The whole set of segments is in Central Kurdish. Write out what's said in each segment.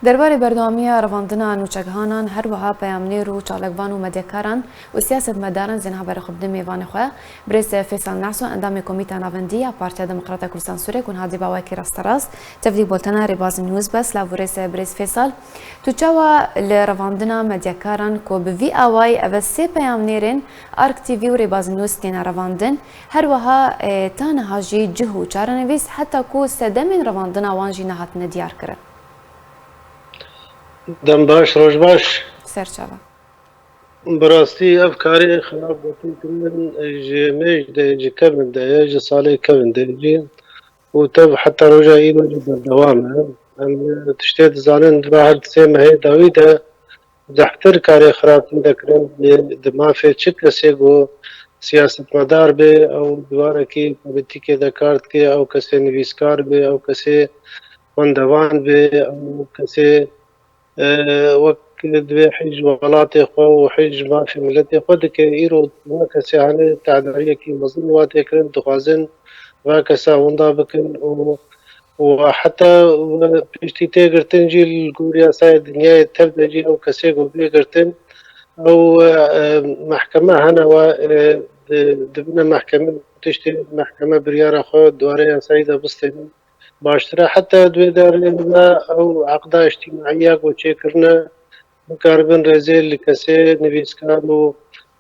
درباره بردوامیە ڕەواندنا نوچەکهانان هەروەها پەیامنێر و چاڵکبان و مەدیەکاران و سیاسەتمەداران زێنها بەرەخبردن میێوانê xwe برێز فێسال ناسو ئەندامê Komîta Navendî ya Partiya Demokrata Kurdistan Sûrê ku hadî bawekî rasterast tevlî boltena rêbazî nûz be Slav û rêse Birêz Fêsal tu çawa li revandina medyakaran ku bi vî awayî ev sê peyamnêrên Ark TV û rêbazî nûz têne revandin herweha taniha jî cih û çarenivîs heta ku sedemên revandina wan jî nehatine diyarkirin. دەم باش ڕۆژ باش سەرچاوە بەڕاستی ئەف کارێ خراپکردن ژێمێژ دەجیکە من دەیە ji salê kevin derîcî û tev heta roja îro jî berdewam e em tiştê dizanin dibe her sê mehê dawî de zehtir karê xirabî dekirin di mafê çi kesê got siyasetmedar bê ew diwarekî polîtîkê de kar dike ew kesê nivîskar bê ew kesê xwendevan bê ew kesê وەک divê hîj welatê xwe û hîj mafê milletê xwe dike îro ve kesê hene tehdariekî mezin wa têkirin dixwazin ve kesa winda bikin û heta piştî têgirtin jî li gor yasayê dinyayê tev de jî ew kesê got bêgirtin ew mehkeme hene we dibine mehkemê tiştê mehkeme biryara xwe dwarê yasayî de bistênin baştir e heta divê derê de ew eqda îctimaiya got çêkirine bikaribin rêzê li kesê nivîskar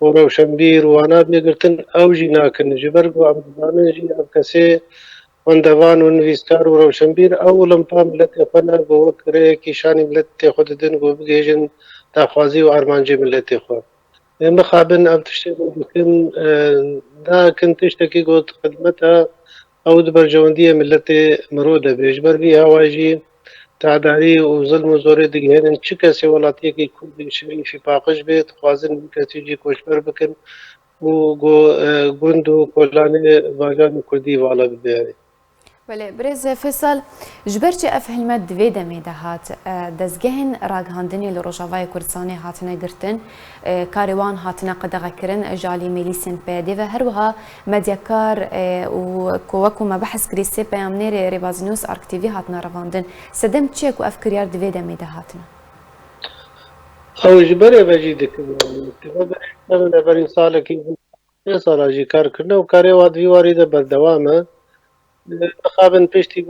û rewşenbîr û wana bêgirtin ew jî nakin ji ber ku em dizanin jî ev kesê xwendevan û nivîskar û rewşenbîr ew limpa milletê xwe ne got wek rêyekî şanî milletê xwe didin got bigêjin daxwazî û armancê milletê xwe ê mixabin ev tiştê got dikin nakin tiştekî got xidmet e ew di bercewendiyê milletê mirov debe ji ber vî hewa jî tehdarî û zilm û zorê digihênin çi kesê welatiyekî Kurdî şerîfî paqij bê dixwazin vî kesî jî koçber bikin û gund û kolanê bajarê Kurdî vala bibe. Belê Birêz Fêsal ji ber çi ev hilmet divê demê de hat dezgehên ragihandinê li Rojavayê Kurdistanê hatine girtin karê wan hatine qedeğekirin ji alî mîlîsên PYD ve herwiha medyakar û ku wekû me behs kirî sê peyamnêrê rêbazînûs Ark TV hatine revandin sedem çi ye ku ev kiryar divê demê de hatine ew ji berê ve jî dikin eberî salekî sê sala jî kar kirine û karê wa divî warî de berdewam e mixabin piştî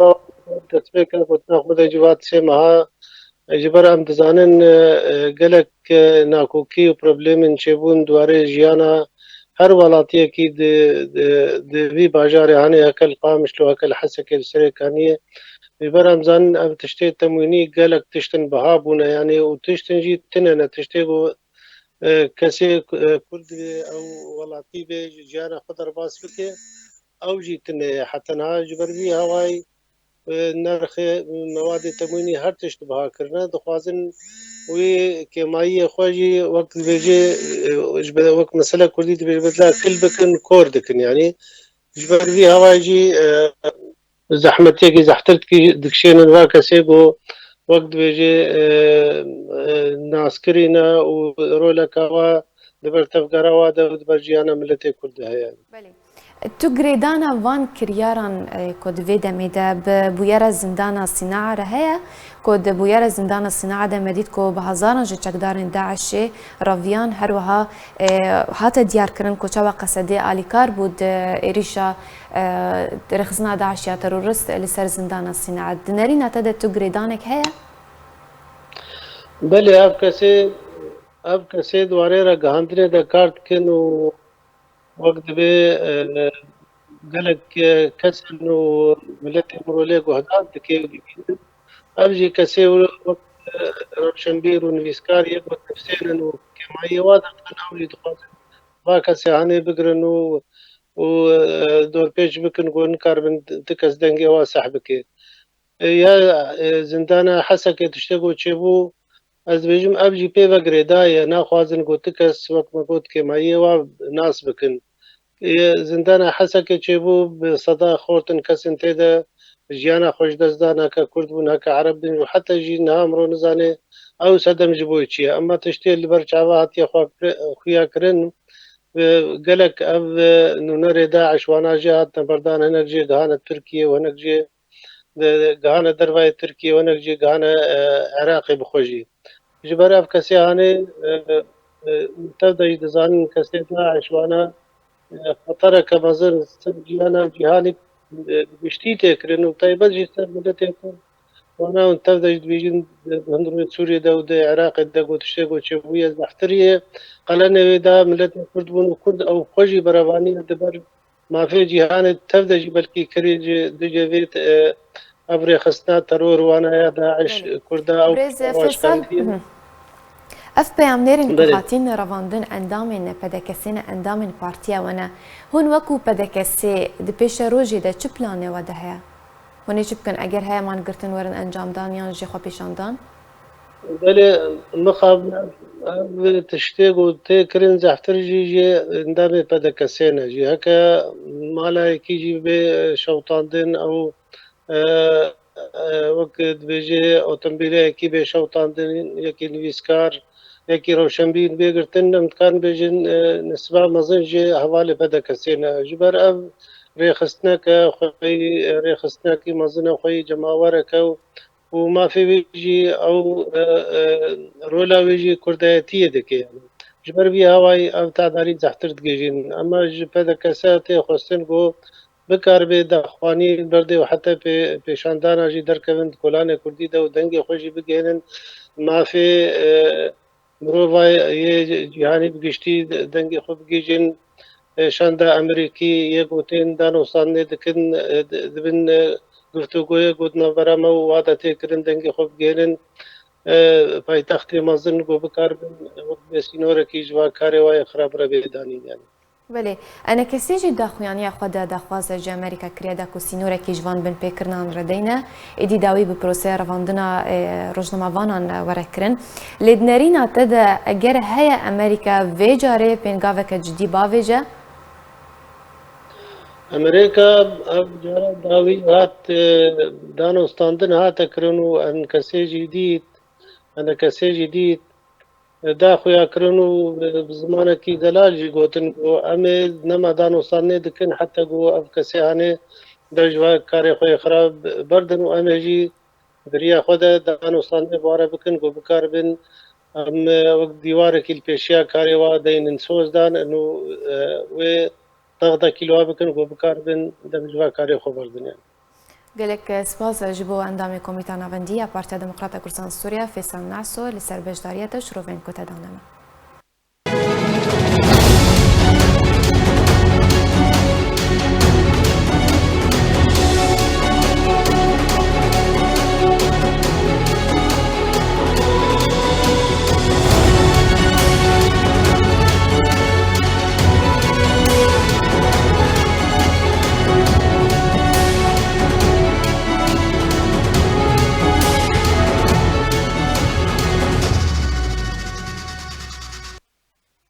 destpêka gotina xwe de cî vat sê meha ji ber em dizanin gelek nakokî û problemên çêbûn dwarê jiyana her welatiyekî di vî bajarê henê hekel Qamişlo hekel Hesekê li Serê Kaniyê ji ber em zanin ev tiştê temwînî gelek tiştin biha bûne yanî û tiştin jî tune ne tiştê got kesê Kurd bê ew welatî bê ji ciyana xwe derbas bike ew jî tune ye hetenha ji ber vî hewayî nerxê mewadê temwînî her tişt biha kirine dixwazin wê kêmayiyê xwe jî wek dibêje wek mesele Kurdî dibêje bedla kil bikin kor dikin yanî ji ber vî hewayî jî zehmetiyekî zehtir dikişênin ve kesê got wek dibêje naskirîne û roleka we di ber tevgera we de di ber jiyana milletê Kurd de heye. Tu girêdana van kiryaran ku divê demê de bi bûyera zindana Sînaa re heye ku di bûyera zindana Sînaa de me dît ku bi hezaran ji çekdarên Daişê reviyan herwiha hate diyarkirin ku çawa qesedê alîkar bû di êrîşa rêxistina Daişê ya terorist li ser zindana Sînaa di nerîna te de tu girêdanek heye Belê ev kesê dwarê re gihandinê de kar dikin û wek divê gelek kesên û milletê mirolê guhdar dike ev jî kesê wek rewşenbîr û nivîskar yek wek nifsênin û kêmayiyê wa dikin ew jî dixwazin va kesê henê bigirin û dorpêç bikin ku nikaribin ti kes dengê wa seh bike ya zindana Hesekê tiştê got çêbû ez dibêjim ev jî pê ve girêda ye naxwazin ku ti kes wek me got kêmayiyê wa nas bikin zindana Hesekê çêbû bi seda xortin kesên tê de jiyana xwe ji dest dan heke Kurd bûn heke Ereb bûn û heta jî niha mirov nizane ew sedem ji bo çi ye emma tiştê li ber çava hatiye xuya kirin gelek ev nûnerê Daeş wana jê hatine berdan hinek jê gihane Tirkiye û hinek jê جهانا دربای ترکیه و نگجی جهانا عراقی بخوجی جبر اف کسی هانه تبدأ يدزان كسي داعش وانا خطر كمزر جيانا جهاني بشتي تكرن وطيبة جيستر بدأ تكرن وانا تبدأ بيجين هندرو سوريا دا ودا عراق دا قوت الشيخ وشبوية زحترية قلنا دا ملت كرد بون كرد او خوجي براباني دبر ما في جهان تبدأ بلكي كريج دجاجيت ابري خسنا ترور وانا يا داعش كردا او برز فيصل اف پیامنرین کو هاتین رواندن اندامین پدکسین اندامین پارتیا ونه هون وکو پدکسی د پیش روزی د چ پلانه و ده هه هونی چ بکن اگر هه مان گرتن ورن انجام دان یا جی خو پیشاندان بله مخاب تشتیق و تکرین زحتر جی اندام پدکسین جی هکا مالا کی جی به شوطاندن او وقت بيجي اوتومبيلي كي بي شوطاندن يكي نويسكار يكي روشنبين بيقرتن كان بيجن نسبة مزنجي حوالي بدا كسينا جبر اب ريخستناك خوي ريخستناك مزنا خوي جماورك وما في بيجي او رولا بيجي كردياتية دكي يعني جبر بي هواي او تعداري زحتر دقيجين اما بدا كساتي خستن قو بکار به دخوانی برده و حتی پیشاندان جی درکوند کلان کردی ده و دنگ خوشی بگیرن مافی مروفای یه جهانی بگشتی دنگ خود بگیجن شانده امریکی یه گوتین دانو سانه دکن دبن گفتگوی گودنا برامو وعدتی کرن دنگ خود بگیرن پایتخت مازن گو بکار بن وقت بسینوره کی جوا کاری وای خراب را بیدانی یعنی بله انا کسی جی داخویانی خود داخواز جی امریکا کریا دا کو سینوره کی جوان بن پیکرنان ردینه ایدی داوی به پروسه رواندنا روزنامه‌وانان ورکرن لیدنرینا تدا اگر هیا امریکا ویجاره پنگاوه که جدی باویجه امریکا جارا داوی هات دانوستاندن هات کرنو ان کسی جدید انا کسی جدید دا خویا کرنو بزمانه کی دلال جی گوتن گو امه نما دانوستانه دکن حتی گو اف کسی هانه درجوا کاری خوی خراب بردن و امه جی دریا خود دانوستانه باره بکن گو بکار بن ام وقت دیواره کی الپیشیا کاری وا دین سوز دان انو و ضغطه كيلو بكن وبكار بن دمجوا كاري خبر دنيا قالك سباز جبو اندامي كوميتا نافندية بارتيا ديمقراطية كردستان سوريا فيصل نعسو لسر بجدارية شروفين كوتا دانما